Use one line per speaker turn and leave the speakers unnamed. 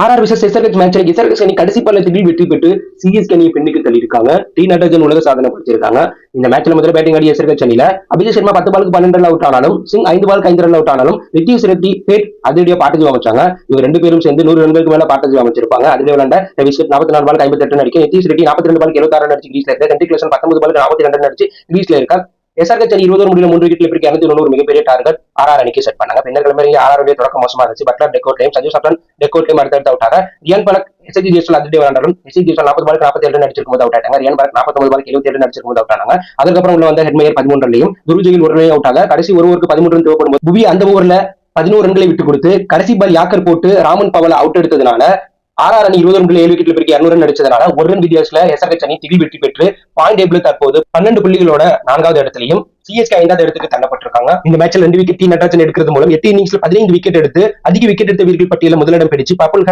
RR versus SRH மேட்ச்ல SRH அணி கடைசி பள்ளத்தில் வெற்றி பெற்று சிஎஸ்கே அணியை பின்னுக்கு தள்ளியிருக்காங்க. டி நடராஜன் உலக சாதனை படுத்திருக்காங்க. இந்த மேட்ச்ல முதல்ல பேட்டிங் ஆடி எஸ்ஆர்ஹெச் அணியில அபிஷேக் சர்மா 10 பாலுக்கு 12 ரன் அவுட் ஆனாலும், சிங் 5 பாலுக்கு 5 ரன் அவுட் ஆனாலும், நிதிஷ் ரெட்டி பேட் அதிரடியா பார்ட்னர்ஷிப் அமைச்சாங்க. இவங்க ரெண்டு பேரும் சேர்ந்து 100 ரன்களுக்கு மேல பார்ட்னர்ஷிப் அமைச்சிருப்பாங்க. அதிலே விளையாண்ட ரவிஷ் 44 பாலுக்கு 58 ரன் அடிக்க, நிதிஷ் ரெட்டி 42 பாலுக்கு 76 ரன் அடிச்சு கிரீஸ்ல இருக்க, கண்டிகுலேஷன் 19 பாலுக்கு 42 ரன் அடிச்சு கிரீஸ்ல இருக்கா. எஸ்ஆர்ஹெச் அணி 20 முடியல 3 விக்கெட்ல பிடிக்க 290 மிகப்பெரிய டார்கெட் ஆர்ஆர் அணிக்கு செட் பண்ணாங்க. பின்னர் கிளம்பி ஆர்ஆர் தொடக்கம் மோசமா இருந்துச்சு. பட்லர் டெக்கோட்லையும் சஞ்சு சாப்டன் டெக்கோட்லையும் அடுத்தடுத்து அவுட் ஆக, ரியான் பராக் எஸ்ஜி ஜெய்ஸ்வால் அதிரடி விளையாண்டாலும் எஸ்ஜி ஜெய்ஸ்வால் 40 பாலுக்கு 47 ரன் அடிச்சிருக்கும் போது அவுட் ஆயிட்டாங்க. ரியான் பராக் 49 பாலுக்கு 77 ரன் அடிச்சிருக்கும் போது அவுட் ஆனாங்க. அதுக்கப்புறம் உள்ள வந்த ஹெட்மேயர் 13 ரன்லையும் துருஜெயில் ஒரு ரன் அவுட் ஆக, கடைசி ஒரு ஓவருக்கு 13 ரன் தேவைப்படும் போது புவி அந்த ஓவர்ல 11 ரன்களை விட்டு கொடுத்து கடைசி பால் யாக்கர் போட்டு ராமன் பவலை அவுட் எடுத்ததுனால ஆர்ஆர் அணி 20 ரன்கள் 7 விக்கெட்ல பிடிக்க 200 ரன் அடிச்சதுனால ஒரு ரன் வித்தியாசத்துல எஸ்ஆர்ஹெச் அணி திகில் வெற்றி பெற்று பாயிண்ட் டேபிள் தற்போது 12 புள்ளிகளோட 4வது இடத்திலையும் சிஎஸ்கே 5வது இடத்துக்கு தள்ளப்பட்டிருக்காங்க. இந்த மேட்ச்ல 2 விக்கெட் டி நடராஜன் எடுக்கிறது மூலம் 8 இன்னிங்ஸ்ல 15 விக்கெட் எடுத்து அதிக விக்கெட் எடுத்த வீரர்கள் பட்டியல முதலிடம் பிடிச்சு பர்பிள்